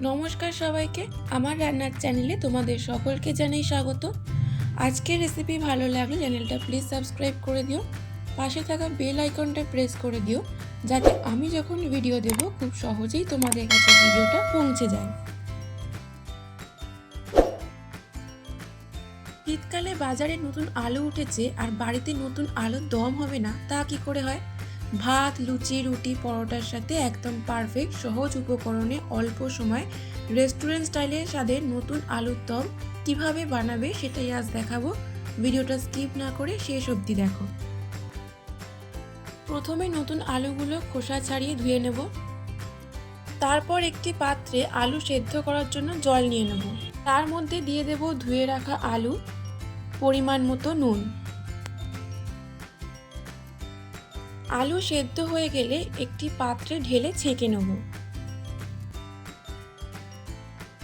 নমস্কার সবাইকে, আমার রান্নার চ্যানেলে তোমাদের সকলকে জানাই স্বাগত। আজকের রেসিপি ভালো লাগলে চ্যানেলটা প্লিজ সাবস্ক্রাইব করে দিও, পাশে থাকা বেল আইকনটা প্রেস করে দিও, যাতে আমি যখন ভিডিও দেব খুব সহজেই তোমাদের কাছে ভিডিওটা পৌঁছে যায়। শীতকালে বাজারে নতুন আলু উঠেছে, আর বাড়িতে নতুন আলুর দম হবে না তা কি করে হয়? ভাত, লুচি, রুটি, পরোটার সাথে একদম পারফেক্ট সহজ উপকরণে অল্প সময় রেস্টুরেন্ট স্টাইলের স্বাদের নতুন আলুর দম কিভাবে বানাবে সেটাই আজ দেখাবো। ভিডিওটা স্কিপ না করে শেষ অবধি দেখো। প্রথমে নতুন আলুগুলো খোসা ছাড়িয়ে ধুয়ে নেব। তারপর একটি পাত্রে আলু সেদ্ধ করার জন্য জল নিয়ে নেব। তার মধ্যে দিয়ে দেব ধুয়ে রাখা আলু, পরিমাণ মতো নুন। আলু সেদ্ধ হয়ে গেলে একটি পাত্রে ঢেলে ছেঁকে নেব।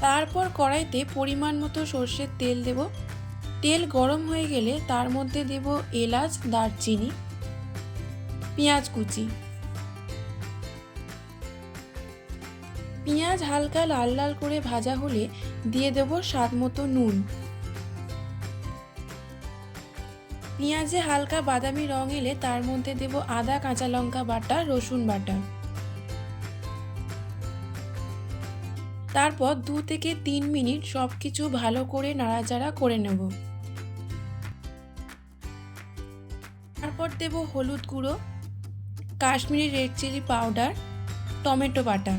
তারপর কড়াইতে পরিমাণ মতো সর্ষের তেল দেব। তেল গরম হয়ে গেলে তার মধ্যে দেব এলাচ, দারচিনি, পেঁয়াজ কুচি। পেঁয়াজ হালকা লাল লাল করে ভাজা হলে দিয়ে দেব স্বাদ মতো নুন। পেঁয়াজে হালকা বাদামি রং এলে তার মধ্যে দেব আদা, কাঁচা লঙ্কা বাটা, রসুন বাটা। তারপর 2 থেকে 3 মিনিট সবকিছু ভালো করে নাড়াচাড়া করে নেব। তারপর দেব হলুদ গুঁড়ো, Kashmiri red chilli powder, tomato বাটা।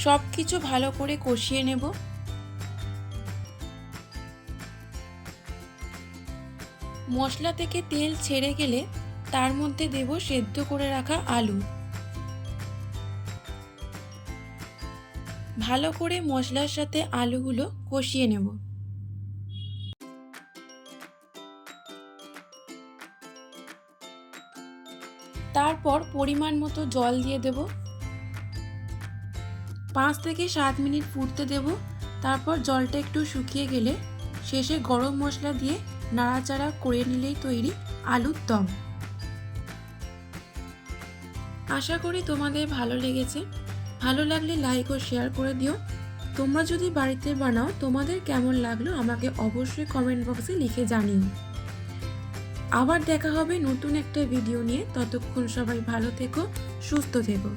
সবকিছু ভালো করে কষিয়ে নেব। মশলা থেকে তেল ছেড়ে গেলে তার মধ্যে দেব সেদ্ধ করে রাখা আলু। ভালো করে মশলার সাথে আলুগুলো কষিয়ে নেব। তারপর পরিমাণ মতো জল দিয়ে দেব। 5 থেকে 7 মিনিট ফুটতে দেব। তারপর জলটা একটু শুকিয়ে গেলে শেষে গরম মশলা দিয়ে নাড়াচাড়া করে নিলেই তৈরি আলুর দম। আশা করি তোমাদের ভালো লেগেছে। ভালো লাগলে লাইক ও শেয়ার করে দিও। তোমরা যদি বাড়িতে বানাও তোমাদের কেমন লাগলো আমাকে অবশ্যই কমেন্ট বক্সে লিখে জানিও। আবার দেখা হবে নতুন একটা ভিডিও নিয়ে। ততক্ষণ সবাই ভালো থেকো, সুস্থ থেকো।